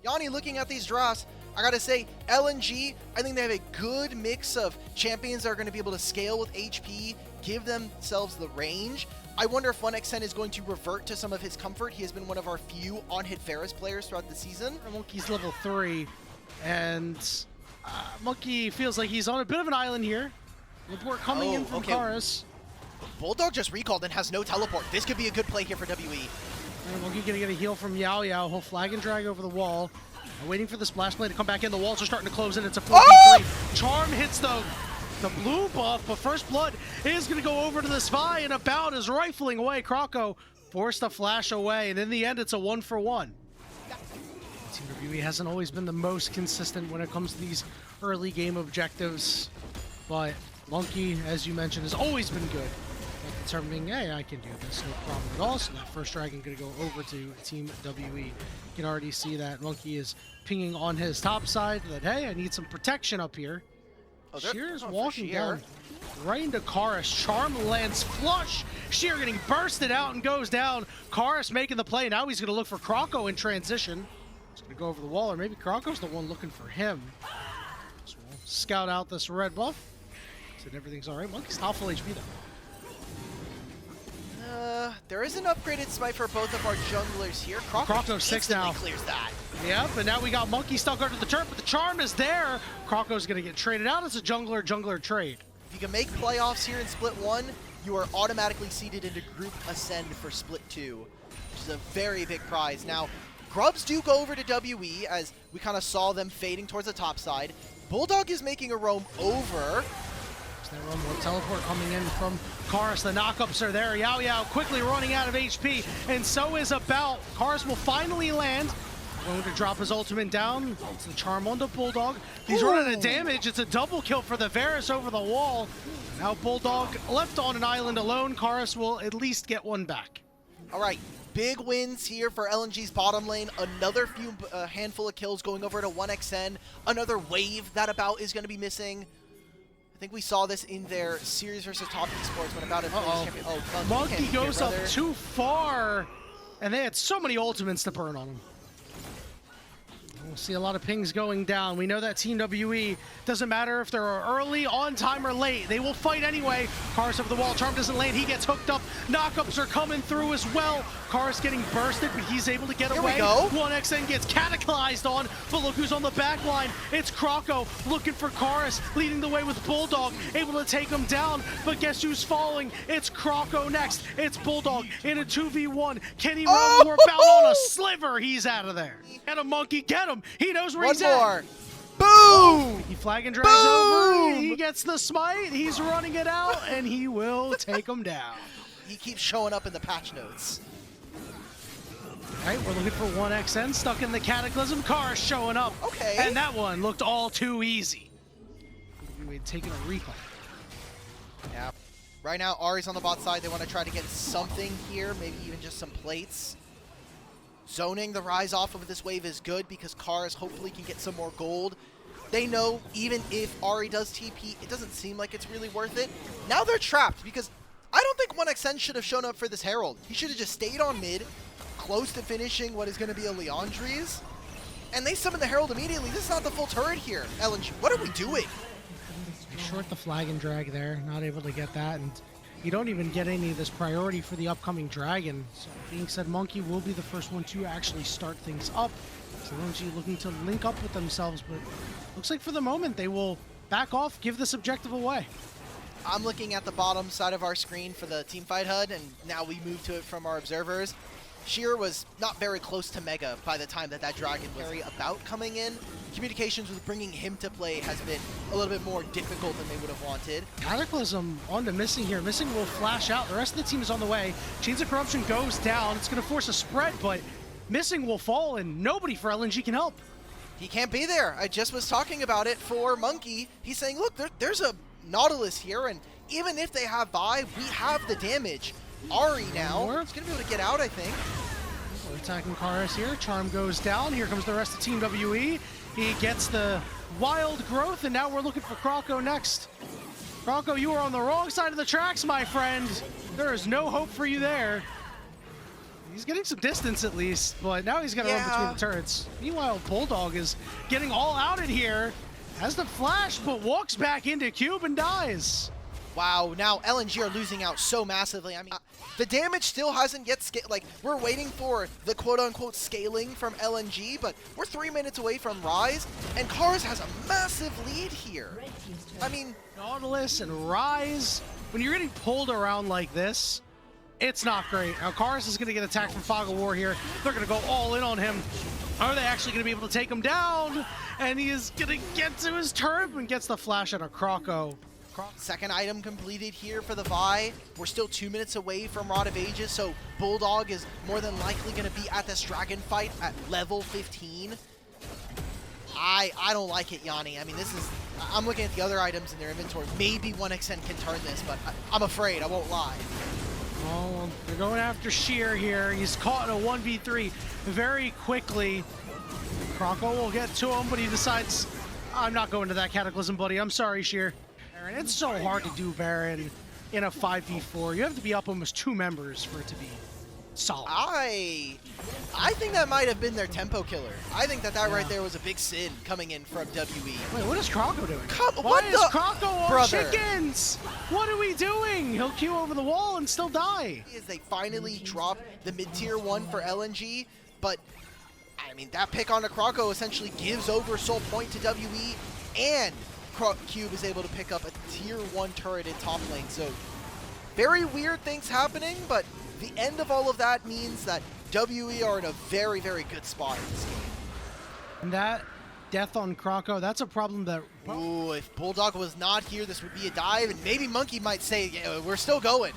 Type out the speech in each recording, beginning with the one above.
Yanni, looking at these drafts, I gotta say, LNG, I think they have a good mix of champions that are gonna be able to scale with HP, give themselves the range. I wonder if 1xN is going to revert to some of his comfort. He has been one of our few on-hit Varus players throughout the season. Monkey's level 3, and Monkey feels like he's on a bit of an island here. Report coming in from Karis. Bulldog just recalled and has no teleport. This could be a good play here for WE. And Monkey gonna get a heal from Yao Yao. He'll flag and drag over the wall. Waiting for the splash play to come back in. The walls are starting to close in. It's a 4v3. Oh! Charm hits the blue buff, but First Blood is going to go over to the Spy, and About is rifling away. Croco forced a flash away, and in the end, it's a 1-for-1. Team WE hasn't always been the most consistent when it comes to these early game objectives, but Monkey, as you mentioned, has always been good at determining, hey, I can do this, no problem at all. So that first dragon going to go over to Team WE. You can already see that Monkey is pinging on his top side that, hey, I need some protection up here. Shear's walking down right into Karis. Charm lands flush. Shear getting bursted out and goes down. Karis making the play. Now he's going to look for Croco in transition. He's going to go over the wall, or maybe Croco's the one looking for him. So we'll scout out this red buff. Said everything's all right. Monkey's not full HP though. There is an upgraded smite for both of our junglers here. Croco's 6 now. Clears that. Yep, and now we got Monkey stuck under the turret, but the charm is there. Croco's gonna get traded out as a jungler trade. If you can make playoffs here in Split 1, you are automatically seeded into Group Ascend for Split 2, which is a very big prize. Now, Grubs do go over to WE, as we kind of saw them fading towards the top side. Bulldog is making a roam over. There's one more teleport coming in from Karis. The knockups are there. Yao Yao quickly running out of HP, and so is About. Karis will finally land. Going to drop his ultimate down. It's the charm onto Bulldog. He's running out of damage. It's a double kill for the Varus over the wall. Now Bulldog left on an island alone. Karis will at least get one back. All right, big wins here for LNG's bottom lane. Another handful of kills going over to 1xN. Another wave that About is going to be missing. I think we saw this in their series versus top esports when About champion. Oh, Monkey goes up too far, and they had so many ultimates to burn on him. We'll see a lot of pings going down. We know that Team WE, doesn't matter if they're early, on time, or late. They will fight anyway. Karis over the wall. Charm doesn't land. He gets hooked up. Knockups are coming through as well. Karis getting bursted, but he's able to get away. Here we go. 1xN gets cataclysed on, but look who's on the back line. It's Croco looking for Karis, leading the way with Bulldog, able to take him down, but guess who's falling? It's Croco next. It's Bulldog in a 2v1. Can he run more? Found on a sliver. He's out of there. And a Monkey, get him. He knows where he's at. Boom! He flag and drags over. He gets the smite. He's running it out, and he will take him down. He keeps showing up in the patch notes. All right, we're looking for 1xN stuck in the Cataclysm. Karis showing up. Okay. And that one looked all too easy. We'd taken a recall. Yeah. Right now, Ari's on the bot side. They want to try to get something here, maybe even just some plates. Zoning the rise off of this wave is good because Karis hopefully can get some more gold. They know even if Ari does TP, it doesn't seem like it's really worth it. Now they're trapped because I don't think 1xN should have shown up for this Herald. He should have just stayed on mid, close to finishing what is going to be a Leandri's. And they summon the Herald immediately. This is not the full turret here. LNG, what are we doing? Short the flag and drag there, not able to get that, and you don't even get any of this priority for the upcoming dragon. So being said, Monkey will be the first one to actually start things up. So LNG looking to link up with themselves, but looks like for the moment they will back off, give this objective away. I'm looking at the bottom side of our screen for the teamfight HUD, and now we move to it from our observers. Sheer was not very close to Mega by the time that dragon was About coming in. Communications with bringing him to play has been a little bit more difficult than they would have wanted. Cataclysm onto Missing here. Missing will flash out. The rest of the team is on the way. Chains of Corruption goes down. It's going to force a spread, but Missing will fall, and nobody for LNG can help. He can't be there. I just was talking about it for Monkey. He's saying, look, there's a Nautilus here, and even if they have buy, we have the damage. Ari now, he's going to be able to get out, I think. We're attacking Karis here. Charm goes down. Here comes the rest of Team WE. He gets the wild growth, and now we're looking for Croco next. Croco, you are on the wrong side of the tracks, my friend. There is no hope for you there. He's getting some distance at least, but now he's got to run between the turrets. Meanwhile, Bulldog is getting all out in here. Has the flash, but walks back into Cube and dies. Wow, now LNG are losing out so massively. I mean, the damage still hasn't yet scaled. Like, we're waiting for the quote-unquote scaling from LNG, but we're 3 minutes away from Rise, and Cars has a massive lead here. I mean, Nautilus and Rise, when you're getting pulled around like this, it's not great. Now, Cars is going to get attacked from tug-of-war here. They're going to go all in on him. Are they actually going to be able to take him down? And he is going to get to his turret and gets the flash out of Croco. Second item completed here for the Vi. We're still 2 minutes away from Rod of Ages, so Bulldog is more than likely going to be at this dragon fight at level 15. I don't like it, Yanni. I mean, this is... I'm looking at the other items in their inventory. Maybe 1xN can turn this, but I'm afraid. I won't lie. Oh, they're going after Sheer here. He's caught in a 1v3 very quickly. Croco will get to him, but he decides, I'm not going to that Cataclysm, buddy. I'm sorry, Sheer. Baron, it's so hard to do Baron in a 5v4. You have to be up almost 2 members for it to be solid. I think that might have been their tempo killer. I think that right there was a big sin coming in from WE. Wait, what is Croco doing? Why is Croco on brother? Chickens? What are we doing? He'll queue over the wall and still die. As they finally drop the mid-tier 1 for LNG, but I mean, that pick onto Croco essentially gives over Soul Point to WE, and Cube is able to pick up a tier 1 turret in top lane. So very weird things happening, but the end of all of that means that WE are in a very, very good spot in this game. And that death on Croco, that's a problem that... Ooh, if Bulldog was not here, this would be a dive, and maybe Monkey might say, yeah, we're still going.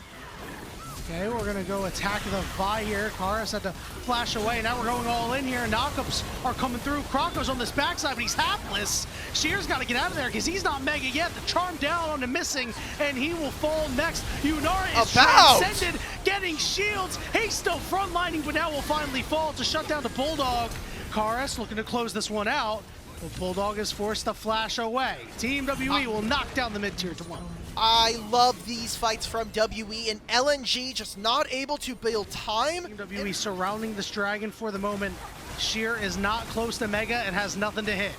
Okay, we're going to go attack the Vi here. Karis had to flash away. Now we're going all in here. Knockups are coming through. Croco's on this backside, but he's hapless. Sheer's got to get out of there because he's not mega yet. The charm down on the missing, and he will fall next. Yunara is transcended, getting shields. He's still frontlining, but now will finally fall to shut down the Bulldog. Karis looking to close this one out. But Bulldog is forced to flash away. Team WE will knock down the mid-tier 1. I love these fights from WE, and LNG just not able to build time. Team WE surrounding this dragon for the moment. Sheer is not close to Mega and has nothing to hit.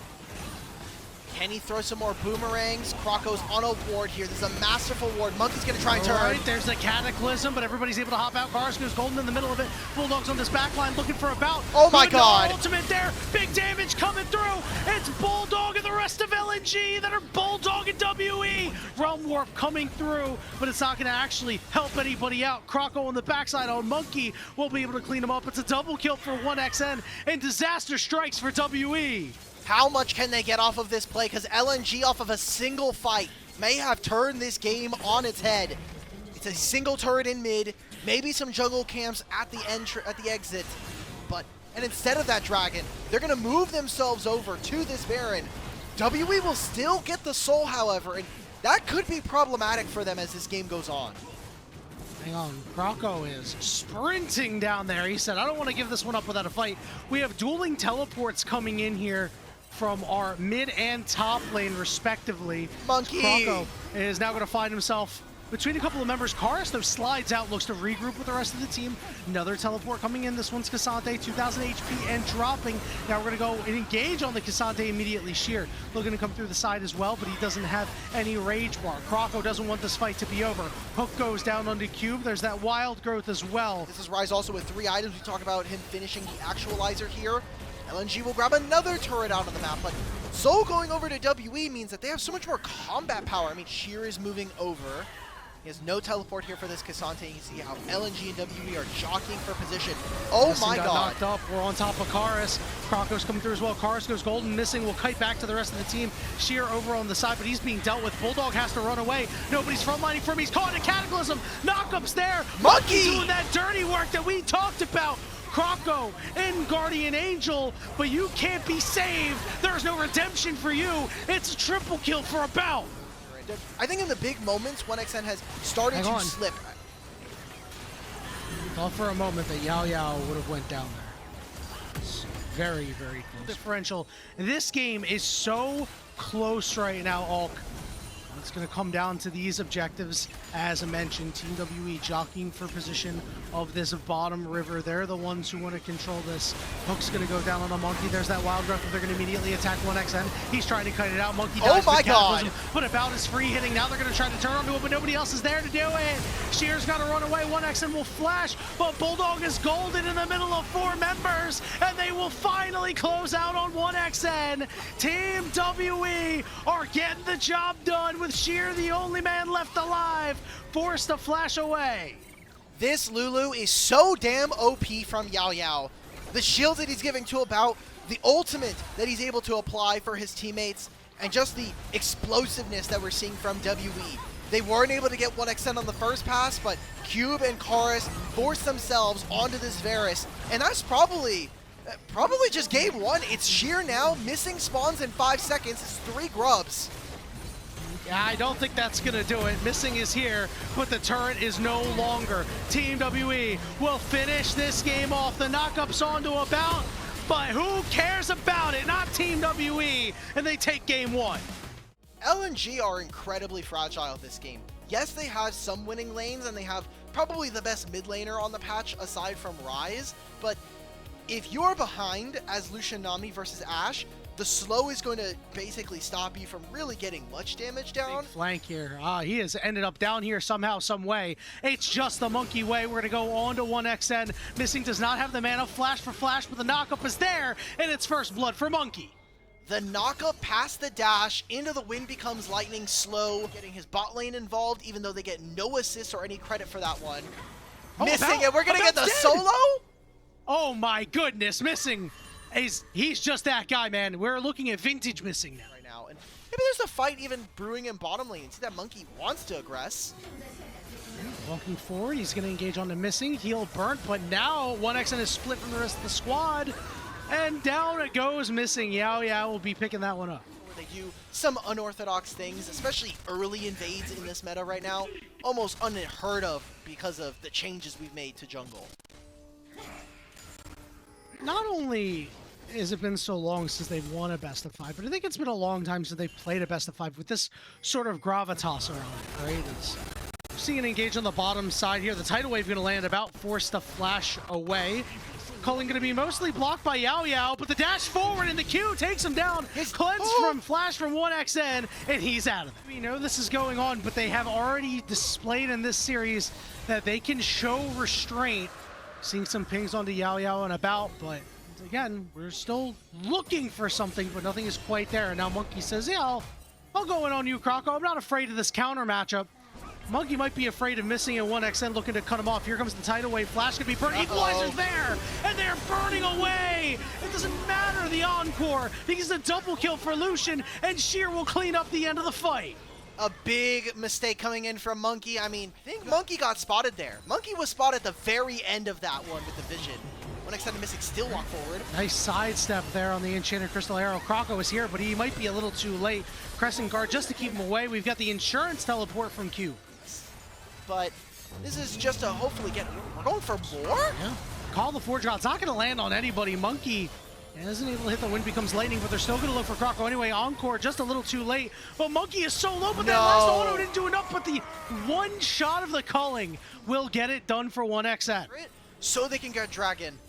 Can he throw some more boomerangs? Croco's on a ward here. This is a masterful ward. Monkey's going to try and turn. Right, there's the Cataclysm, but everybody's able to hop out. Cars goes golden in the middle of it. Bulldog's on this backline looking for a bout. Oh my god. Ultimate there. Big damage coming through. It's Bulldog and the rest of LNG that are Bulldog and WE. Realm Warp coming through, but it's not going to actually help anybody out. Croco on the backside on Monkey will be able to clean him up. It's a double kill for 1xN, and disaster strikes for WE. How much can they get off of this play? Because LNG off of a single fight may have turned this game on its head. It's a single turret in mid, maybe some jungle camps at the exit, and instead of that dragon, they're gonna move themselves over to this Baron. WE will still get the soul, however, and that could be problematic for them as this game goes on. Hang on, Croco is sprinting down there. He said, I don't want to give this one up without a fight. We have dueling teleports coming in here from our mid and top lane, respectively. Monkey! Croco is now going to find himself between a couple of members. Karis, though, slides out, looks to regroup with the rest of the team. Another teleport coming in. This one's Cassante, 2,000 HP and dropping. Now we're going to go and engage on the Cassante immediately. Sheer looking to come through the side as well, but he doesn't have any rage bar. Croco doesn't want this fight to be over. Hook goes down onto Cube. There's that wild growth as well. This is Rise also with 3 items. We talk about him finishing the actualizer here. LNG will grab another turret out of the map, but Soul going over to WE means that they have so much more combat power. I mean, Sheer is moving over. He has no teleport here for this Cassante. You see how LNG and WE are jockeying for position. Oh my god. Knocked up. We're on top of Karis. Croco's coming through as well. Karis goes golden, missing. Will kite back to the rest of the team. Sheer over on the side, but he's being dealt with. Bulldog has to run away. Nobody's frontlining for him. He's caught in a Cataclysm. Knockups there. Monkey doing that dirty work that we talked about. Croco and Guardian Angel, but you can't be saved. There's no redemption for you. It's a triple kill for a bout. I think in the big moments, 1xN has started to slip. Thought for a moment that Yao Yao would have went down there. It's very, very close. Differential. This game is so close right now, Ulk. It's going to come down to these objectives. As I mentioned, Team WE jockeying for position of this bottom river. They're the ones who want to control this. Hook's going to go down on the Monkey. There's that wild breath. They're going to immediately attack 1XN. He's trying to cut it out. Monkey dies. Oh my god! But About is free hitting. Now they're going to try to turn onto it, but nobody else is there to do it. Sheer's got to run away. 1XN will flash, but Bulldog is golden in the middle of 4 members, and they will finally close out on 1XN. Team WE are getting the job done with Sheer the only man left alive, forced to flash away. This Lulu is so damn OP from Yao Yao. The shields that he's giving to About, the ultimate that he's able to apply for his teammates, and just the explosiveness that we're seeing from WE. They weren't able to get 1XN on the first pass, but Cube and Chorus forced themselves onto this Varus, and that's probably just game 1. It's Sheer now, missing spawns in 5 seconds. It's 3 grubs. Yeah, I don't think that's gonna do it. Missing is here, but the turret is no longer. Team WE will finish this game off. The knockup's onto About, but who cares about it? Not Team WE, and they take game 1. LNG are incredibly fragile this game. Yes, they have some winning lanes, and they have probably the best mid laner on the patch aside from Ryze, but if you're behind as Lucian Nami versus Ashe, the slow is going to basically stop you from really getting much damage down. Big flank here. He has ended up down here somehow, some way. It's just the Monkey way. We're going to go on to 1XN. Missing does not have the mana. Flash for Flash, but the knockup is there, and it's first blood for Monkey. The knockup past the dash into the wind becomes lightning slow, getting his bot lane involved, even though they get no assist or any credit for that one. Missing it. We're going to get the solo? Oh my goodness, Missing. He's just that guy, man. We're looking at vintage Missing now. Right now, and maybe there's a fight even brewing in bottom lane. See that Monkey wants to aggress. Walking forward, he's going to engage on the Missing. Heal burnt, but now 1XN is split from the rest of the squad. And down it goes Missing. Yao Yao will be picking that one up. They do some unorthodox things, especially early invades in this meta right now. Almost unheard of because of the changes we've made to jungle. Not only has it been so long since they've won a best of 5, but I think it's been a long time since they've played a best of 5 with this sort of gravitas around it, right? We're seeing an engage on the bottom side here. The tidal wave going to land About, forced to flash away. Culling going to be mostly blocked by Yao Yao, but the dash forward and the Q takes him down. Cleanse from Flash from 1XN, and he's out of it. We know this is going on, but they have already displayed in this series that they can show restraint. Seeing some pings onto Yao Yao and About, but again, we're still looking for something, but nothing is quite there. And now Monkey says, yeah, I'll go in on you, Croco. I'm not afraid of this counter matchup. Monkey might be afraid of missing in 1XN, looking to cut him off. Here comes the tidal wave. Flash could be burned. Equalizer's there, and they're burning away. It doesn't matter the encore, because a double kill for Lucian, and Sheer will clean up the end of the fight. A big mistake coming in from Monkey. I mean, I think Monkey got spotted there. Monkey was spotted at the very end of that one with the vision. 1XN Missing still walk forward. Nice sidestep there on the Enchanted Crystal Arrow. Croco is here, but he might be a little too late. Crescent Guard just to keep him away. We've got the insurance teleport from Q. But this is just to hopefully get... We're going for more? Yeah. Call the Forge God. It's not going to land on anybody. Monkey isn't able to hit the wind, becomes lightning, but they're still going to look for Croco anyway. Encore just a little too late. But Monkey is so low, but that last auto didn't do enough. But the one shot of the culling will get it done for 1XN. So they can get Dragon.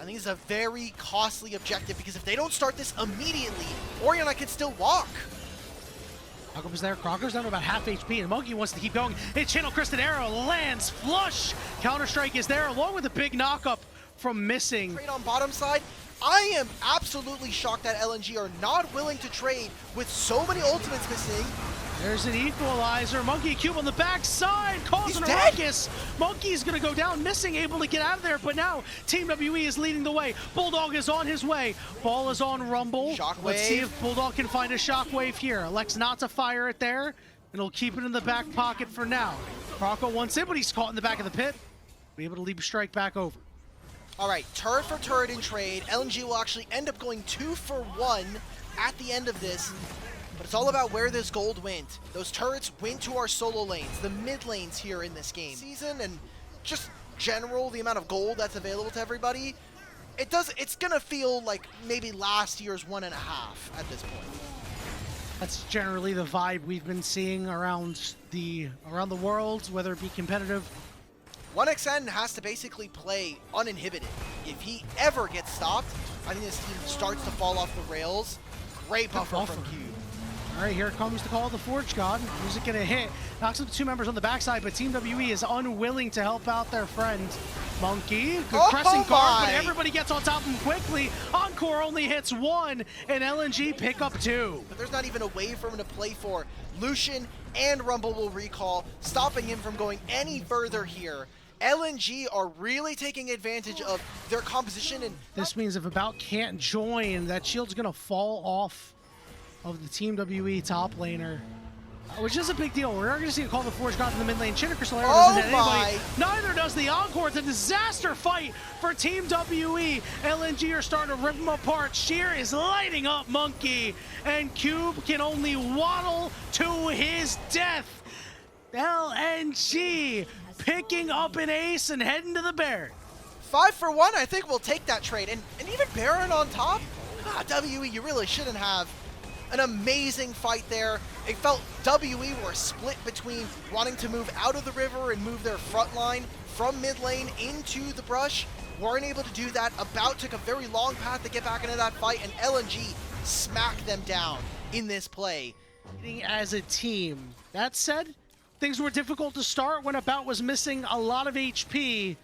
I think it's a very costly objective, because if they don't start this immediately, Orianna can still walk. Croco was there. Croco's down to about half HP, and Monkey wants to keep going. His Channel Crested Arrow lands flush. Counter-Strike is there, along with a big knockup from Missing. Trade on bottom side. I am absolutely shocked that LNG are not willing to trade with so many ultimates missing. There's an equalizer. Monkey Cube on the backside, causing a ruckus. Monkey's gonna go down, Missing, able to get out of there, but now Team WE is leading the way. Bulldog is on his way. Ball is on Rumble. Shockwave. Let's see if Bulldog can find a shockwave here. Elects not to fire it there, and he'll keep it in the back pocket for now. Croco wants it, but he's caught in the back of the pit. Be able to leap strike back over. All right, turret for turret in trade. LNG will actually end up going 2 for 1 at the end of this. But it's all about where this gold went. Those turrets went to our solo lanes, the mid lanes here in this game. Season and just general, the amount of gold that's available to everybody, it's gonna feel like maybe last year's 1.5 at this point. That's generally the vibe we've been seeing around the world, whether it be competitive. 1xN has to basically play uninhibited. If he ever gets stopped, I think this team starts to fall off the rails. Great buffer from Cube. All right, here comes the call of the Forge God. Who's it gonna hit? Knocks up the two members on the backside, but Team WE is unwilling to help out their friend. Monkey, good pressing guard, but everybody gets on top of him quickly. Encore only hits one, and LNG pick up two. But there's not even a way for him to play for. Lucian and Rumble will recall, stopping him from going any further here. LNG are really taking advantage of their composition. And this means if About can't join, that shield's gonna fall off of the Team WE top laner, which is a big deal. We're going to see a call of the Forge God in the mid lane. Crystal Arrow doesn't hit anybody. Neither does the Encore. It's a disaster fight for Team WE. LNG are starting to rip them apart. Sheer is lighting up Monkey, and Cube can only waddle to his death. LNG picking up an ace and heading to the Baron. 5 for 1, I think we'll take that trade. And even Baron on top? WE, you really shouldn't have. An amazing fight there. It felt WE were split between wanting to move out of the river and move their front line from mid lane into the brush. Weren't able to do that. About took a very long path to get back into that fight, and LNG smacked them down in this play. As a team. That said, things were difficult to start when About was missing a lot of HP,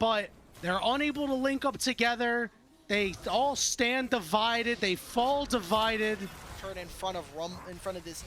but they're unable to link up together. They all stand divided. They fall divided. In front of this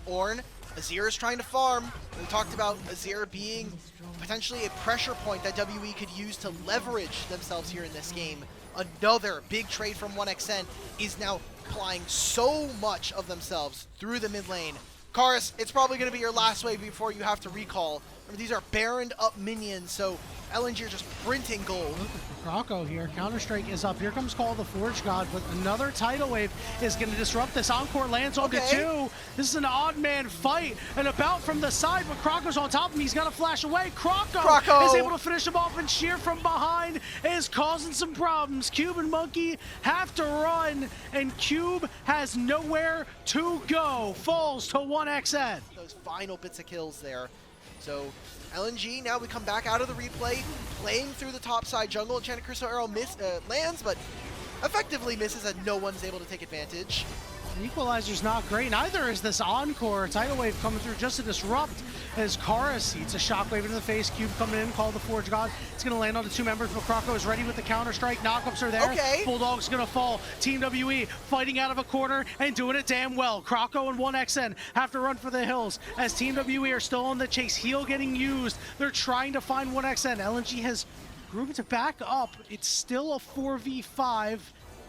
Ornn. Azir is trying to farm. We talked about Azir being potentially a pressure point that WE could use to leverage themselves here in this game. Another big trade from 1xN is now applying so much of themselves through the mid lane. Karis, it's probably going to be your last wave before you have to recall. Remember, these are Baroned up minions, so LNG are just printing gold. Croco here, Counter-Strike is up. Here comes Call of the Forge God, but another tidal wave is going to disrupt this. Encore lands onto two. This is an odd man fight, and About from the side, but Croco's on top of him. He's got to flash away. Croco is able to finish him off, and Sheer from behind is causing some problems. Cube and Monkey have to run, and Cube has nowhere to go. Falls to 1xN. Those final bits of kills there. So LNG, now we come back out of the replay, playing through the top side jungle. Enchanted Crystal Arrow lands, but effectively misses, and no one's able to take advantage. Equalizer's not great. Neither is this Encore. Tidal Wave coming through just to disrupt as Karis eats a shockwave into the face. Cube coming in, Call the Forge God. It's going to land on the two members, but Croco is ready with the Counter-Strike. Knockups are there. Bulldog's going to fall. Team WE fighting out of a corner and doing it damn well. Croco and 1xN have to run for the hills as Team WE are still on the chase. Heal getting used. They're trying to find 1xN. LNG has grouped to back up. It's still a 4v5.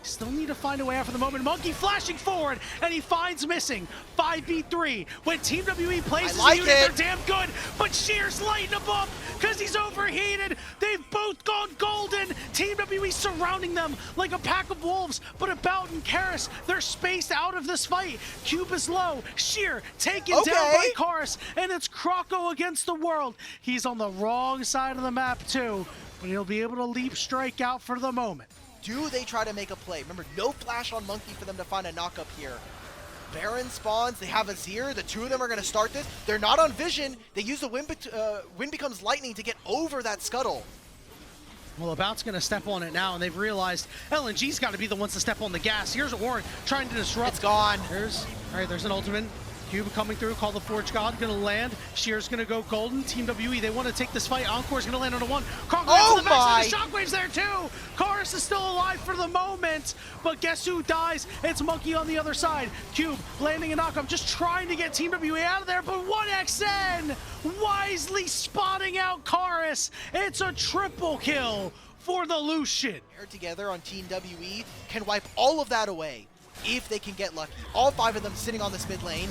Still need to find a way out for the moment. Monkey flashing forward, and he finds missing. 5v3. When Team WE plays as a unit, they're damn good, but Sheer's lighting him up because he's overheated. They've both gone golden. Team WE surrounding them like a pack of wolves, but About and Karis, they're spaced out of this fight. Cube is low. Sheer taken down by Karis, and it's Croco against the world. He's on the wrong side of the map too, but he'll be able to leap strike out for the moment. Do they try to make a play? Remember, no flash on Monkey for them to find a knock-up here. Baron spawns, they have Azir, the two of them are going to start this. They're not on vision, they use the wind becomes lightning to get over that scuttle. Well, About's going to step on it now, and they've realized LNG's got to be the ones to step on the gas. Here's Ornn trying to disrupt. It's gone. There's an ultimate. Cube coming through, Call the Forge God, gonna land. Sheer's gonna go golden. Team WE, they want to take this fight. Encore's gonna land on a one. Croco lands to the backside. The shockwave's there too. Karis is still alive for the moment, but guess who dies? It's Monkey on the other side. Cube landing a knockup, just trying to get Team WE out of there, but 1xN wisely spotting out Karis. It's a triple kill for the Lucian. Together on Team WE can wipe all of that away if they can get lucky. All five of them sitting on this mid lane.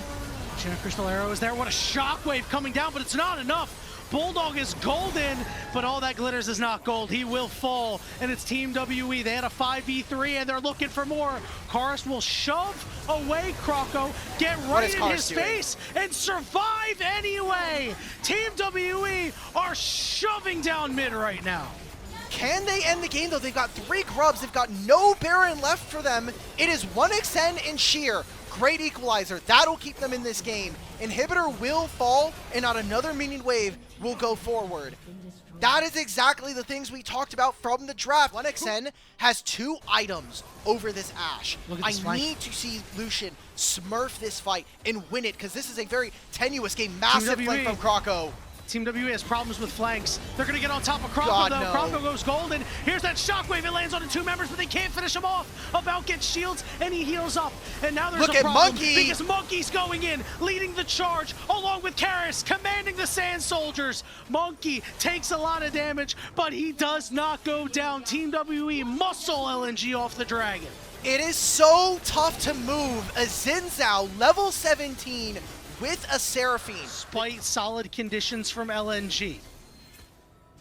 Crystal Arrow is there. What a shockwave coming down, but it's not enough. Bulldog is golden, but all that glitters is not gold. He will fall, and it's Team WE. They had a 5v3, and they're looking for more. Karis will shove away Croco, get right in his face, and survive anyway. Team WE are shoving down mid right now. Can they end the game, though? They've got 3 grubs. They've got no Baron left for them. It is 1xN and Sheer. Great equalizer. That'll keep them in this game. Inhibitor will fall, and not another minion wave will go forward. That is exactly the things we talked about from the draft. 1xN has 2 items over this Ashe. I need to see Lucian smurf this fight and win it, because this is a very tenuous game. Massive flank from Croco. Team WE has problems with flanks. They're going to get on top of Croco, God, though. no. Croco goes golden. Here's that shockwave. It lands on the 2 members, but they can't finish him off. About gets shields, and he heals up. And now there's a problem. Monkey. Because Monkey's going in, leading the charge, along with Karis, commanding the Sand Soldiers. Monkey takes a lot of damage, but he does not go down. Team WE muscle LNG off the Dragon. It is so tough to move a Xin Zhao, level 17, with a Seraphine. Despite solid conditions from LNG.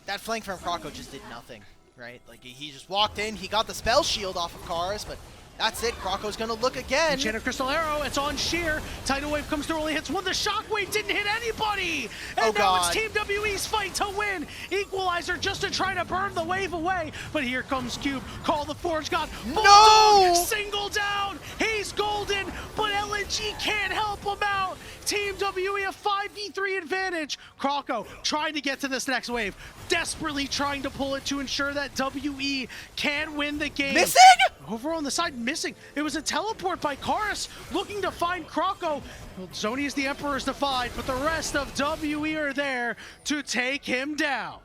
That flank from Croco just did nothing, right? Like, he just walked in, he got the spell shield off of Karis, but that's it. Croco's gonna look again. Enchanted Crystal Arrow, it's on Sheer. Tidal Wave comes through, only hits 1. The Shockwave didn't hit anybody! And now it's Team WE's fight to win. Equalizer just to try to burn the wave away. But here comes Cube. Call the Forge God. No! Single down. He's golden, but LNG can't help him out. Team WE a 5v3 advantage. Croco trying to get to this next wave. Desperately trying to pull it to ensure that WE can win the game. Missing? Over on the side, missing. It was a teleport by Karis, looking to find Croco. Well, Zoni is the Emperor's defied, but the rest of WE are there to take him down.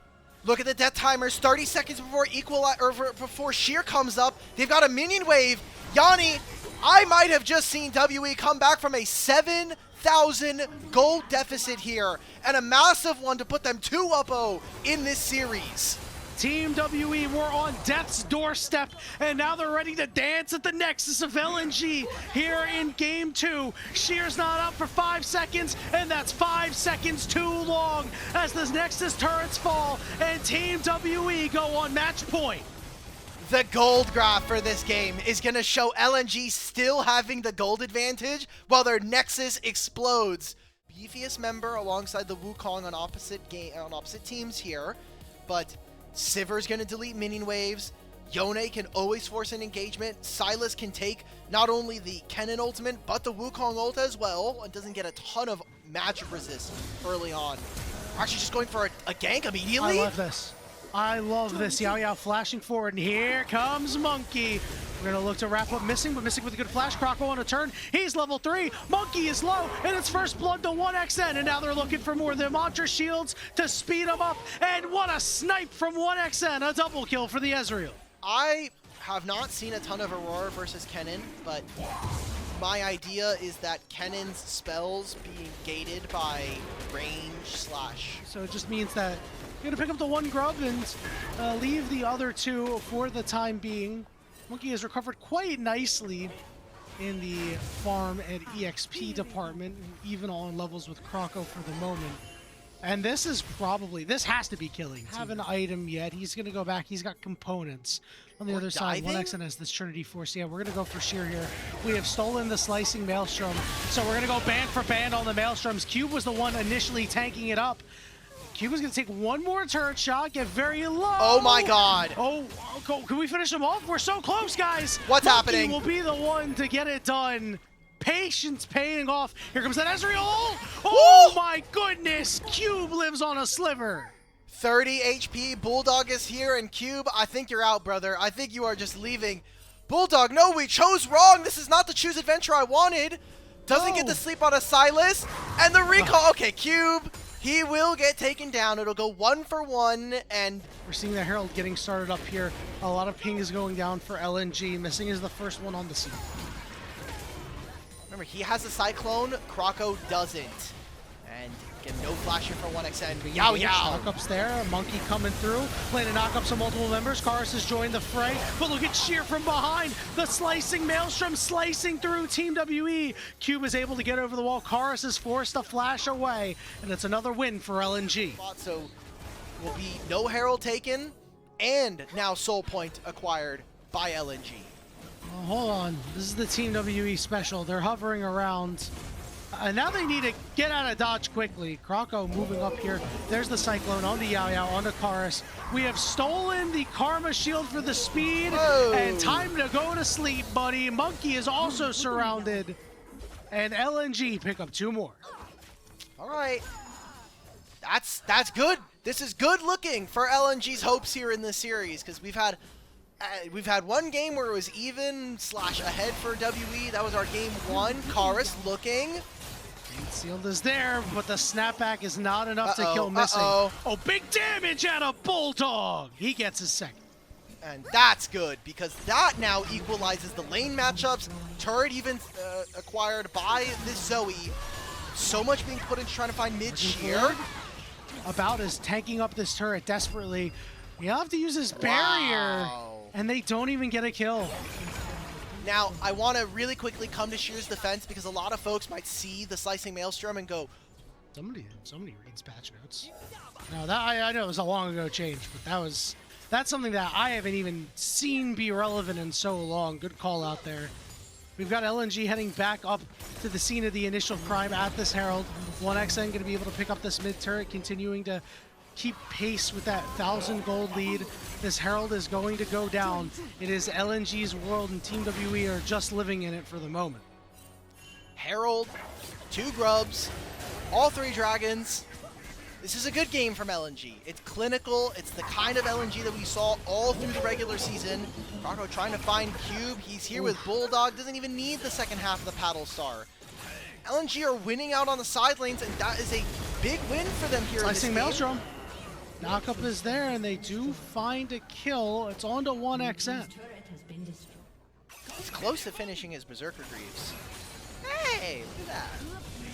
Look at the death timers, 30 seconds before Sheer comes up. They've got a minion wave. Yanni, I might have just seen WE come back from a 7,000 gold deficit here, and a massive one to put them 2-0 in this series. Team WE were on death's doorstep, and now they're ready to dance at the nexus of LNG here in Game 2. Sheer's not up for 5 seconds, and that's 5 seconds too long as the nexus turrets fall, and Team WE go on match point. The gold graph for this game is going to show LNG still having the gold advantage while their nexus explodes. Beefiest member alongside the Wukong on opposite teams here, but Sivir's going to delete minion waves. Yone can always force an engagement. Sylas can take not only the Kennen ultimate, but the Wukong ult as well, and doesn't get a ton of magic resist early on. Actually just going for a gank immediately. I love this. I love this. Yao Yao flashing forward, and here comes Monkey. We're going to look to wrap up Missing, but Missing with a good flash. Croco on a turn. He's level 3. Monkey is low, and it's first blood to 1xN, and now they're looking for more. The Mantra shields to speed them up, and what a snipe from 1xN. A double kill for the Ezreal. I have not seen a ton of Aurora versus Kennen, but my idea is that Kennen's spells being gated by range / So it just means that you're going to pick up the 1 grub and leave the other 2 for the time being. Monkey has recovered quite nicely in the farm and EXP department, even on levels with Croco for the moment. And this is probably, this has to be killing. Have an item yet. He's going to go back. He's got components. On the other side, 1xN has this Trinity Force. Yeah, we're going to go for Sheer here. We have stolen the Slicing Maelstrom, so we're going to go band for band on the Maelstroms. Cube was the one initially tanking it up. Cube is going to take 1 more turret shot, get very low. Oh my god. Oh, can we finish him off? We're so close, guys. What's happening? Monkey will be the one to get it done. Patience paying off. Here comes that Ezreal. Oh my goodness. Cube lives on a sliver. 30 HP. Bulldog is here, and Cube, I think you're out, brother. I think you are just leaving. Bulldog, no, we chose wrong. This is not the choose adventure I wanted. Doesn't get to sleep on a Sylas. And the recall. Okay, Cube. He will get taken down. It'll go 1 for 1, and we're seeing the Herald getting started up here. A lot of ping is going down for LNG. Missing is the first one on the scene. Remember, he has a Cyclone. Croco doesn't. And get no flasher for 1xN. Yao Yao. Knockups there. Monkey coming through. Playing to knockups on multiple members. Karis has joined the fray. But look at Sheer from behind. The Slicing Maelstrom slicing through Team WE. Cube is able to get over the wall. Karis is forced to flash away. And it's another win for LNG. So will be no Herald taken. And now Soul Point acquired by LNG. Hold on. This is the Team WE special. They're hovering around Now they need to get out of dodge quickly. Krako moving up here. There's the Cyclone onto Yao Yao, onto Karis. We have stolen the Karma Shield for the speed. Whoa. And time to go to sleep, buddy. Monkey is also surrounded. And LNG pick up 2 more. All right. That's good. This is good looking for LNG's hopes here in this series, because we've had one game where it was even/ahead for WE. That was our game 1. Karis looking. Sealed is there, but the snapback is not enough to kill Missing. Oh, big damage out of Bulldog. He gets his second. And that's good, because that now equalizes the lane matchups. Turret even acquired by this Zoe. So much being put into trying to find mid sheer. About is tanking up this turret desperately. You have to use this barrier, and they don't even get a kill. Now, I want to really quickly come to Sheer's defense, because a lot of folks might see the Slicing Maelstrom and go, Somebody reads patch notes. No, that I know it was a long ago change, but that's something that I haven't even seen be relevant in so long. Good call out there. We've got LNG heading back up to the scene of the initial crime at this Herald. 1xN going to be able to pick up this mid turret, continuing to keep pace with that 1,000 gold lead. This Herald is going to go down. It is LNG's world, and Team WE are just living in it for the moment. Herald, 2 grubs, all 3 dragons. This is a good game from LNG. It's clinical. It's the kind of LNG that we saw all through the regular season. Rado trying to find Cube. He's here with Bulldog. Doesn't even need the second half of the Paddle Star. LNG are winning out on the side lanes, and that is a big win for them here in this game. Maelstrom. Knockup is there, and they do find a kill. It's on to 1xN. He's close to finishing his Berserker Greaves. Hey, look at that.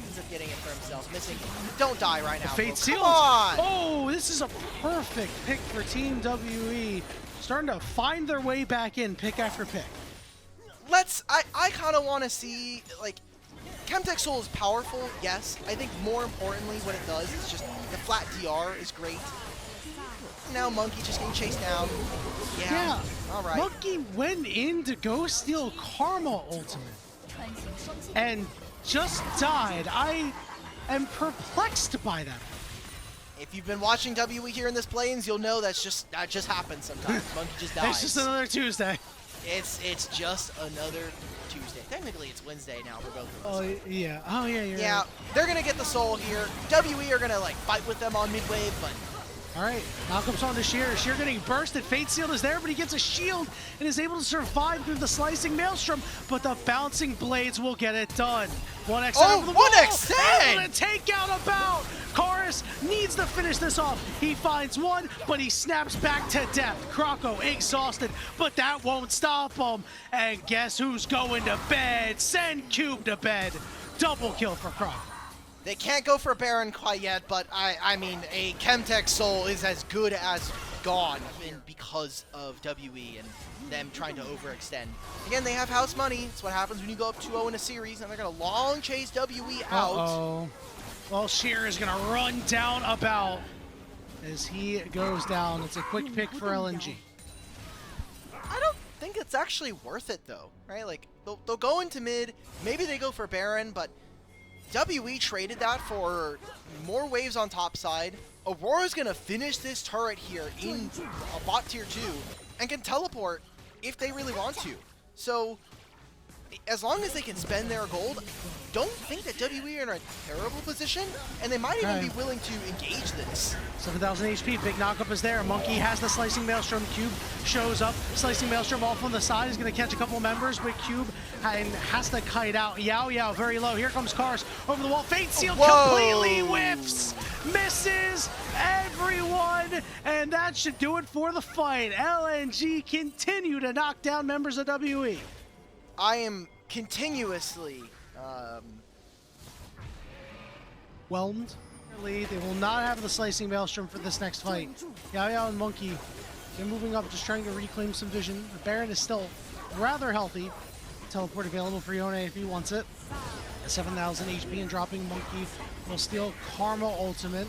Ends up getting it for himself. Missing. Don't die right now. Fate Come on! Oh, this is a perfect pick for Team WE. Starting to find their way back in, pick after pick. I kind of want to see, like, Chemtech Soul is powerful, yes. I think more importantly what it does is just the flat DR is great. Now Monkey just getting chased down. Yeah. All right. Monkey went in to go steal Karma Ultimate and just died. I am perplexed by that. If you've been watching WE here in this plains, you'll know that just happens sometimes. Monkey just dies. It's just another Tuesday. It's just another Tuesday. Technically, it's Wednesday now for both of us. Oh yeah. Oh yeah. You're yeah. Right. They're gonna get the soul here. WE are gonna like fight with them on mid wave, but. All right, Malcolm's on to Sheer. Sheer getting bursted. Fate Sealed is there, but he gets a shield and is able to survive through the Slicing Maelstrom, but the Bouncing Blades will get it done. 1xN over the wall. 1xN! Able to take out About. Karis needs to finish this off. He finds one, but he snaps back to death. Krako exhausted, but that won't stop him. And guess who's going to bed? Send Cube to bed. Double kill for Krako. They can't go for Baron quite yet, but I mean, a Chemtech Soul is as good as gone because of WE and them trying to overextend. Again, they have house money. It's what happens when you go up 2-0 in a series, and they're going to long chase WE out. Uh-oh. Well, Sheer is going to run down About as he goes down. It's a quick pick for LNG. I don't think it's actually worth it, though, right? Like, they'll go into mid. Maybe they go for Baron, but WE traded that for more waves on top side. Aurora's going to finish this turret here in a bot tier 2 and can teleport if they really want to. So, as long as they can spend their gold, don't think that WE are in a terrible position, and they might even be willing to engage this. 7,000 HP, big knockup is there. Monkey has the Slicing Maelstrom. Cube shows up. Slicing Maelstrom off on the side. He's going to catch a couple members, but Cube has to kite out. Yao Yao very low. Here comes Karis over the wall. Fate Sealed completely whiffs. Misses everyone, and that should do it for the fight. LNG continue to knock down members of WE. I am continuously whelmed. They will not have the Slicing Maelstrom for this next fight. Yao Yao and Monkey, they're moving up, just trying to reclaim some vision. The Baron is still rather healthy. Teleport available for Yone if he wants it. 7,000 HP and dropping. Monkey will steal Karma Ultimate.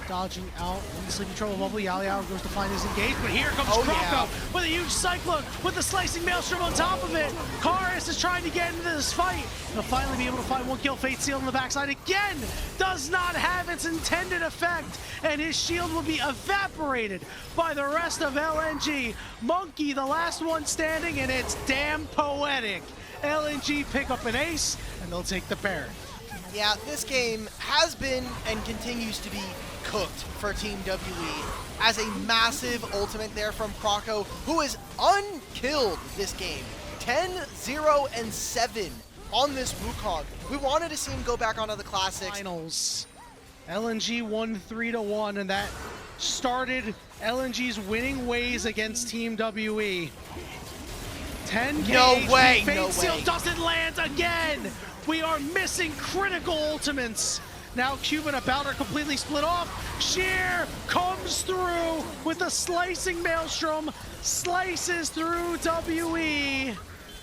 Dodging out in the sleepy trouble bubble. Yao Yao goes to find his engage, but here comes Oh, Croco yeah. with a huge cyclone with the slicing maelstrom on top of it. Karis is trying to get into this fight. He'll finally be able to find one kill. Fate Seal on the backside again does not have its intended effect, and his shield will be evaporated by the rest of LNG. Monkey, the last one standing, and it's damn poetic. LNG pick up an ace, and they'll take the Baron. Yeah, this game has been and continues to be cooked for Team WE as a massive ultimate there from Croco, who is unkilled this game. 10-0-7 on this Wukong. We wanted to see him go back onto the Classics. Finals. LNG won 3-1, and that started LNG's winning ways against Team WE. 10K No way, Fate no Seal way. doesn't land again. We are missing critical ultimates. Now Cube and About are completely split off. Sheer comes through with a slicing maelstrom, slices through WE,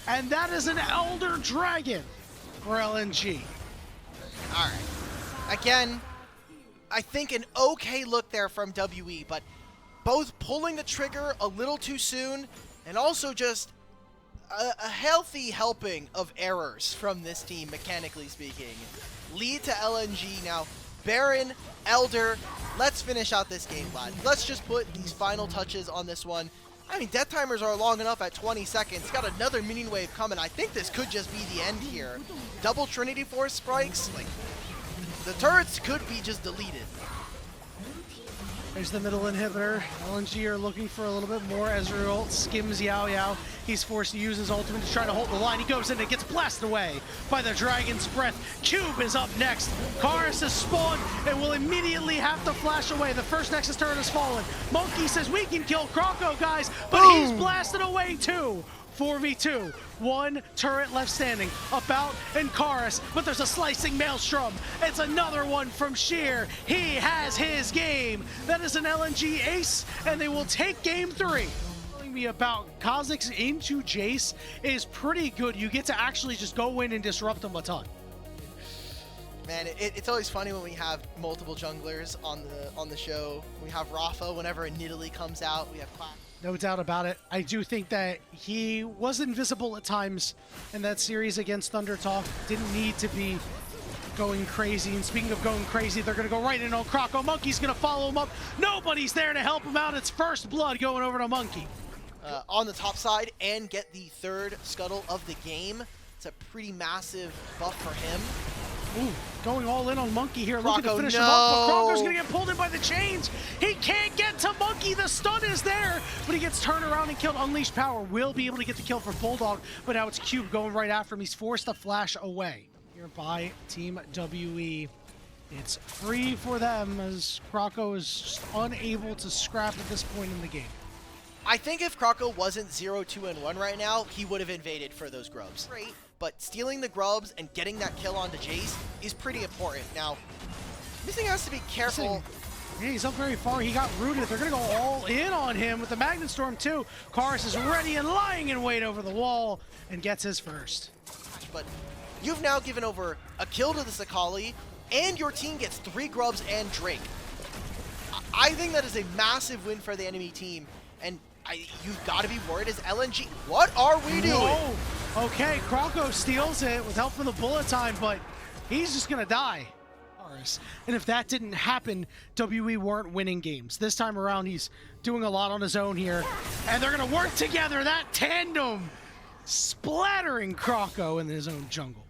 and that is an Elder Dragon for LNG. All right. Again, I think an okay look there from WE, but both pulling the trigger a little too soon and also just a healthy helping of errors from this team, mechanically speaking, lead to LNG now. Baron, Elder, let's finish out this game, lad. Let's just put these final touches on this one. I mean, death timers are long enough at 20 seconds. Got another minion wave coming. I think this could just be the end here. Double Trinity Force strikes, like, the turrets could be just deleted. There's the middle inhibitor. LNG are looking for a little bit more. Ezreal skims Yao Yao. He's forced to use his ultimate to try to hold the line. He goes in and gets blasted away by the Dragon's Breath. Cube is up next. Karis has spawned and will immediately have to flash away. The first Nexus turret has fallen. Monkey says we can kill Croco, guys, but Boom. he's blasted away too. 4v2, one turret left standing, About and Karis, but there's a slicing maelstrom. It's another one from Sheer. He has his game. That is an LNG ace, and they will take game 3. Telling me about Kha'Zix into Jace is pretty good. You get to actually just go in and disrupt them a ton. Man, it's always funny when we have multiple junglers on the show. We have Rafa whenever a Nidalee comes out. We have Clash. No doubt about it. I do think that he was invisible at times in that series against Thundertalk. Didn't need to be going crazy. And speaking of going crazy, they're going to go right in on Croco. Monkey's going to follow him up. Nobody's there to help him out. It's first blood going over to Monkey. On the top side and get the third scuttle of the game. It's a pretty massive buff for him. Ooh, going all in on Monkey here, looking to Croco, finish him up, but no. Croco's gonna get pulled in by the chains. He can't get to Monkey, the stun is there, but he gets turned around and killed. Unleashed Power will be able to get the kill for Bulldog, but now it's Cube going right after him. He's forced to flash away. Here by Team WE. It's free for them as Croco is just unable to scrap at this point in the game. I think if Croco wasn't 0-2-1 right now, he would have invaded for those grubs. Great, but stealing the grubs and getting that kill onto Jace is pretty important. Now, Missing has to be careful. Yeah, he's up very far. He got rooted. They're going to go all in on him with the Magnet Storm too. Karis is ready and lying in wait over the wall and gets his first. But you've now given over a kill to the Sakali, and your team gets 3 grubs and Drake. I think that is a massive win for the enemy team, and you've got to be worried as LNG. What are we doing? Whoa. Okay, Croco steals it with help from the bullet time, but he's just going to die. And if that didn't happen, WE weren't winning games. This time around, he's doing a lot on his own here, and they're going to work together. That tandem splattering Croco in his own jungle.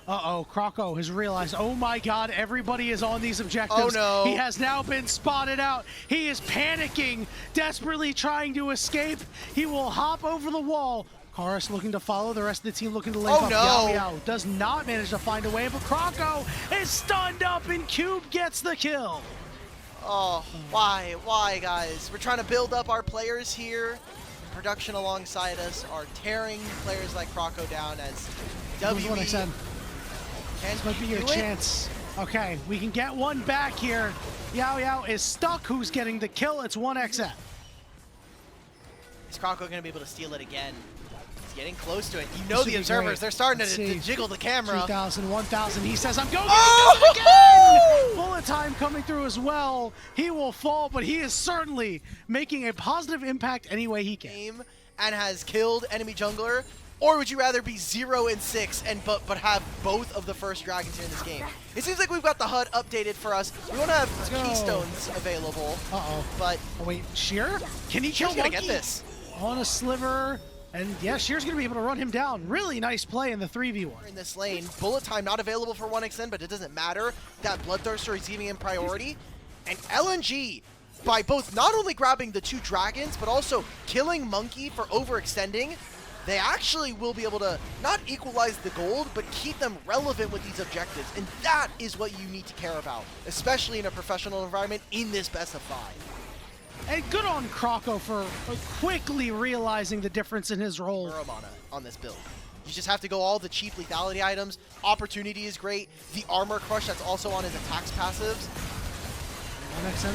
Uh-oh, Croco has realized, oh my god, everybody is on these objectives. Oh no. He has now been spotted out. He is panicking, desperately trying to escape. He will hop over the wall. Karis looking to follow, the rest of the team looking to link up. No. Yao Yao does not manage to find a way, but Croco is stunned up and Cube gets the kill. Oh, why? Why, guys? We're trying to build up our players here. Production alongside us are tearing players like Croco down as That's what I said. This might be your do it. chance. Okay, we can get one back here. Yao Yao is stuck. Who's getting the kill? It's 1xF. Is Croco going to be able to steal it again? He's getting close to it. You know the observers, they're starting to jiggle the camera. 2,000, 1,000. He says, I'm going Oh! again! Bullet time coming through as well. He will fall, but he is certainly making a positive impact any way he can. And has killed enemy jungler. Or would you rather be 0-6 and but have both of the first dragons here in this game? It seems like we've got the HUD updated for us. We won't have keystones available. But wait, Sheer? Can he kill Sheer's gonna Monkey? get this. On a sliver. And yeah, Sheer's gonna be able to run him down. Really nice play in the 3v1. In this lane, bullet time not available for 1xn, but it doesn't matter. That Bloodthirster is giving him priority. And LNG, by both not only grabbing the 2 dragons, but also killing Monkey for overextending, they actually will be able to not equalize the gold, but keep them relevant with these objectives. And that is what you need to care about, especially in a professional environment in this best of 5. And good on Kroko for quickly realizing the difference in his role. On this build. You just have to go all the cheap lethality items. Opportunity is great. The armor crush that's also on his attacks passives.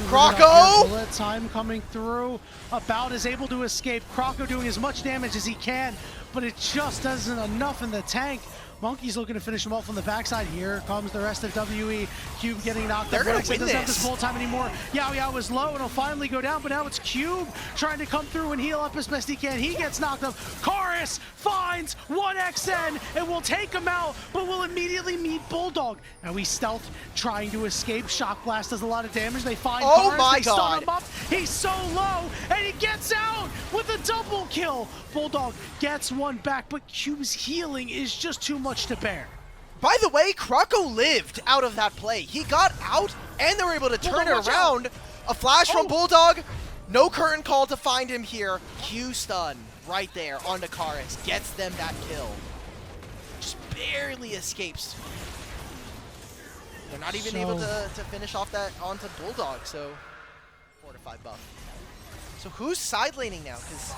Kroko! Bullet time coming through. About is able to escape. Kroko doing as much damage as he can, but it just isn't enough in the tank. Monkey's looking to finish him off on the backside. Here comes the rest of WE. Cube getting knocked They're up. They're going to win this. Doesn't have this full time anymore. Yao Yao is low and he'll finally go down, but now it's Cube trying to come through and heal up as best he can. He gets knocked up. Chorus finds 1xn and will take him out, but will immediately meet Bulldog. Now he's stealth trying to escape. Shock Blast does a lot of damage. They find Chorus. My they God. stun him up. He's so low and he gets out with a double kill. Bulldog gets one back, but Cube's healing is just too much to bear. By the way, Kroko lived out of that play. He got out, and they were able to turn it around. A flash from Bulldog. No curtain call to find him here. Q stun right there onto Karis. Gets them that kill. Just barely escapes. They're not even able to finish off that onto Bulldog, so fortified buff. So who's side laning now? Because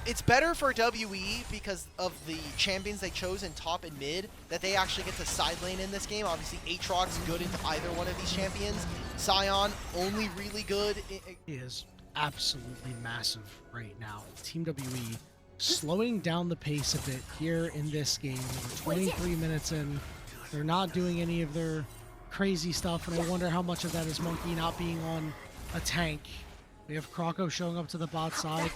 it's better for WE because of the champions they chose in top and mid that they actually get to side lane in this game. Obviously, Aatrox good into either one of these champions. Sion only really good. He is absolutely massive right now. Team WE slowing down the pace a bit here in this game. We're 23 minutes in. They're not doing any of their crazy stuff, and I wonder how much of that is Monkey not being on a tank. We have Kroko showing up to the bot side,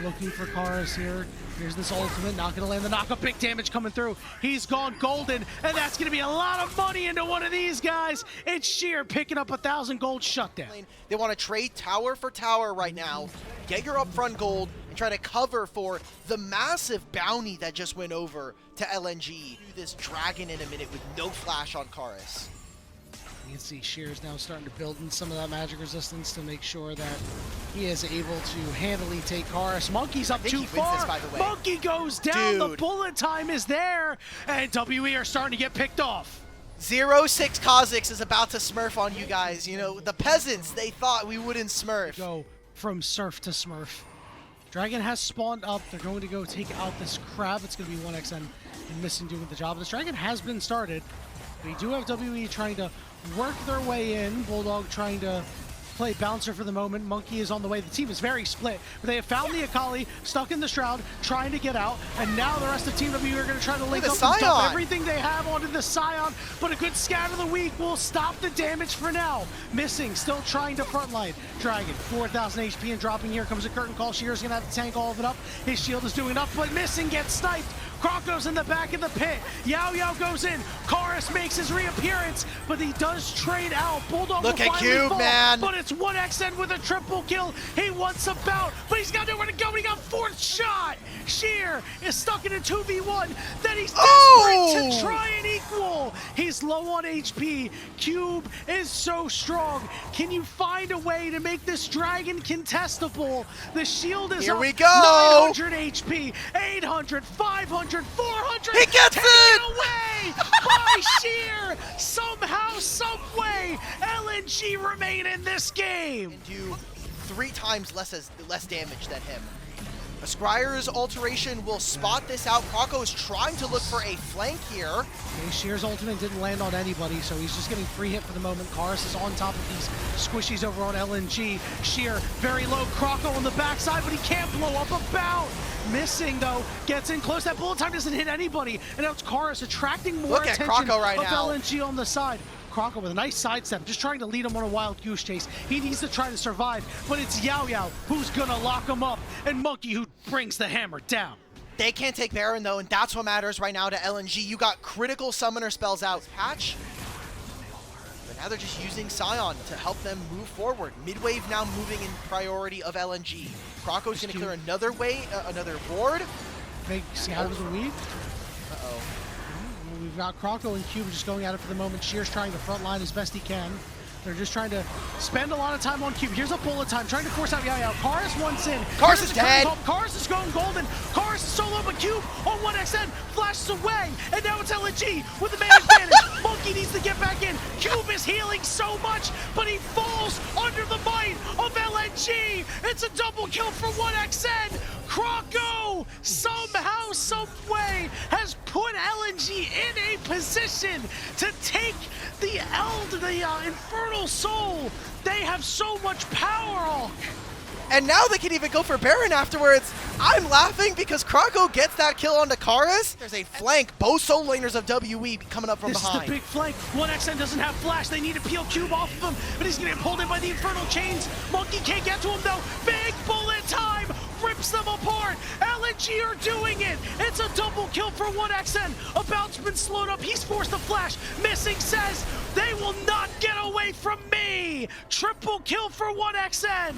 looking for Karis here. Here's this ultimate, not gonna land the knockup, big damage coming through. He's gone golden, and that's gonna be a lot of money into one of these guys. It's Sheer picking up 1,000 gold shutdown. They want to trade tower for tower right now, get your upfront gold, and try to cover for the massive bounty that just went over to LNG. Do this dragon in a minute with no flash on Karis. You can see Sheer's now starting to build in some of that magic resistance to make sure that he is able to handily take Karis. Monkey's up too far. This, by the way. Monkey goes down. The bullet time is there, and WE are starting to get picked off. 0-6 Kha'Zix is about to smurf on you guys. You know, the peasants, they thought we wouldn't smurf. Go from surf to smurf. Dragon has spawned up. They're going to go take out this crab. It's going to be 1xn and Missing doing the job. This dragon has been started. We do have WE trying to work their way in. Bulldog trying to play bouncer for the moment. Monkey is on the way. The team is very split, but they have found the Akali, stuck in the Shroud, trying to get out, and now the rest of Team W are going to try to link up and dump everything they have onto the Sion, but a good scout of the week will stop the damage for now. Missing, still trying to frontline. Dragon, 4,000 HP and dropping. Here comes a curtain call. Shear's going to have to tank all of it up. His shield is doing enough, but Missing gets sniped. Kroko's in the back of the pit. Yao Yao goes in. Karis makes his reappearance, but he does trade out. Bulldog Look at Cube, fall, man. But it's 1xn with a triple kill. He wants a bout, but he's got nowhere to go. He got fourth shot. Sheer is stuck in a 2v1. Then he's desperate to try and equal. He's low on HP. Cube is so strong. Can you find a way to make this dragon contestable? The shield is Here up. we go. 900 HP, 800, 500, 400. He gets it away by Sheer. Somehow, someway, LNG remain in this game. And do 3 times less damage than him. Scryer's alteration will spot this out. Krako is trying to look for a flank here. Okay, Shear's ultimate didn't land on anybody, so he's just getting free hit for the moment. Karis is on top of these squishies over on LNG. Shear very low, Krako on the backside, but he can't blow up a bout. Missing though, gets in close. That bullet time doesn't hit anybody, and now it's Karis attracting more Look at attention Krako right of now. LNG on the side. Krako with a nice sidestep, just trying to lead him on a wild goose chase. He needs to try to survive, but it's Yao Yao who's gonna lock him up, and Monkey who brings the hammer down. They can't take Baron though, and that's what matters right now to LNG. You got critical summoner spells out. Patch. But now they're just using Scion to help them move forward. Midwave now moving in priority of LNG. Krako's gonna clear another ward. Big scout of the weed. Uh-oh. We've got Krako and Cube just going at it for the moment. Shear's trying to front line as best he can. They're just trying to spend a lot of time on Cube. Here's a bullet time, trying to force out Yao Yao. Karis once in. Karis is dead. Karis is going golden. Karis is solo, but Cube on 1xN flashes away. And now it's LNG with the man advantage. Monkey needs to get back in. Cube is healing so much, but he falls under the might of LNG. It's a double kill for 1xN. Krako somehow, some way has put LNG in a position to take the Infernal Soul. They have so much power, Hulk. And now they can even go for Baron afterwards. I'm laughing because Krako gets that kill onto Karis. There's a flank. Both solo laners of WE coming up from behind. This is the big flank. 1xN doesn't have flash. They need to peel Cube off of him, but he's getting pulled in by the Infernal Chains. Monkey can't get to him though. Big bullet time rips them apart. LNG are doing it. It's a double kill for 1xN. About's been slowed up. He's forced to flash. Missing says, they will not get away from me. Triple kill for 1xN.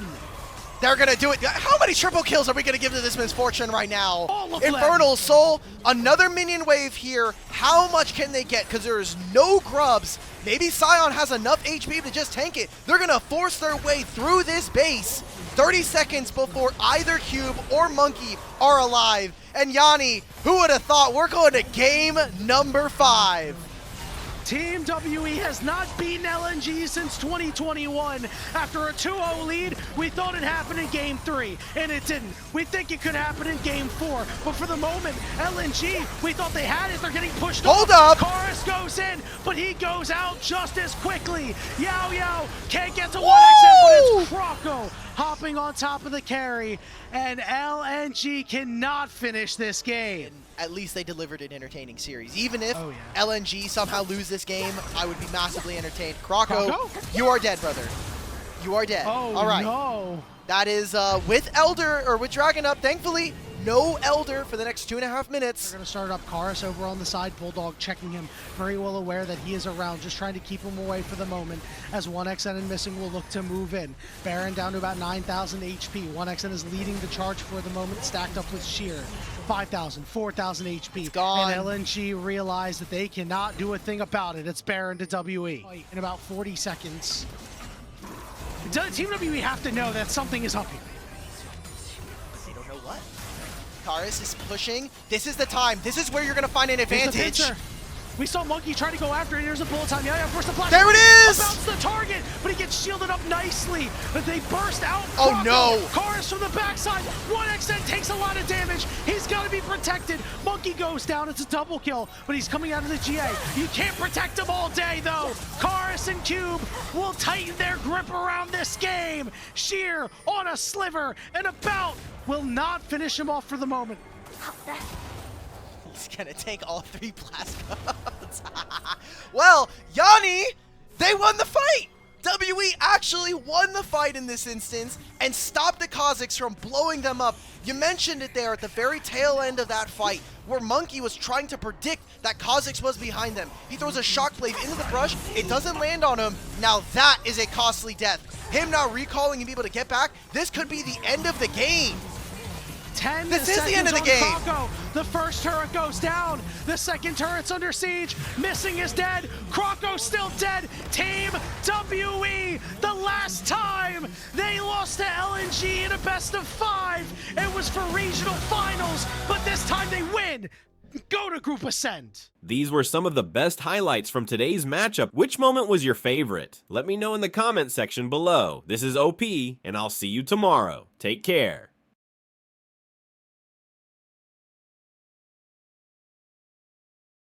They're gonna do it. How many triple kills are we gonna give to this Misfortune right now? All of them. Infernal Soul, another minion wave here. How much can they get? Because there's no grubs. Maybe Scion has enough HP to just tank it. They're gonna force their way through this base 30 seconds before either Cube or Monkey are alive. And Yanni, who would have thought we're going to game number 5? Team WE has not beaten LNG since 2021. After a 2-0 lead, we thought it happened in Game 3, and it didn't. We think it could happen in Game 4, but for the moment, LNG, we thought they had it. They're getting pushed Hold up! Karis goes in, but he goes out just as quickly. Yao Yao can't get to 1xN, but it's Krako hopping on top of the carry, and LNG cannot finish this game. At least they delivered an entertaining series. Even if LNG somehow lose this game, I would be massively entertained. Krako, you are dead, brother. You are dead. Oh, all right. No. That is with Elder, or with Dragon up. Thankfully, no Elder for the next 2.5 minutes. They're going to start up Karis over on the side. Bulldog checking him, very well aware that he is around, just trying to keep him away for the moment, as 1xN and Missing will look to move in. Baron down to about 9,000 HP. 1xN is leading the charge for the moment, stacked up with Sheer. 5,000, 4,000 HP. Gone. And LNG realize that they cannot do a thing about it. It's Baron to WE. In about 40 seconds. Team WE have to know that something is up here. They don't know what. Karis is pushing. This is the time. This is where you're going to find an advantage. We saw Monkey trying to go after it. Here's a bullet time. Yeah, force the flash. There it is! About's the target, but he gets shielded up nicely. But they burst out. Oh no! Karis from the backside. 1xN takes a lot of damage. He's got to be protected. Monkey goes down. It's a double kill, but he's coming out of the GA. You can't protect him all day, though. Karis and Cube will tighten their grip around this game. Sheer on a sliver, and About will not finish him off for the moment. He's gonna take all 3 blast codes. Well, Yanni, they won the fight! WE actually won the fight in this instance and stopped the Kazakhs from blowing them up. You mentioned it there at the very tail end of that fight, where Monkey was trying to predict that Kazakhs was behind them. He throws a shockblade into the brush, it doesn't land on him. Now that is a costly death. Him now recalling and be able to get back, this could be the end of the game. 10 this is the end of the game. Krako. The first turret goes down. The second turret's under siege. Missing is dead. Krako still dead. Team WE, the last time they lost to LNG in a best of 5, it was for regional finals, but this time they win. Go to Group Ascent. These were some of the best highlights from today's matchup. Which moment was your favorite? Let me know in the comment section below. This is OP, and I'll see you tomorrow. Take care.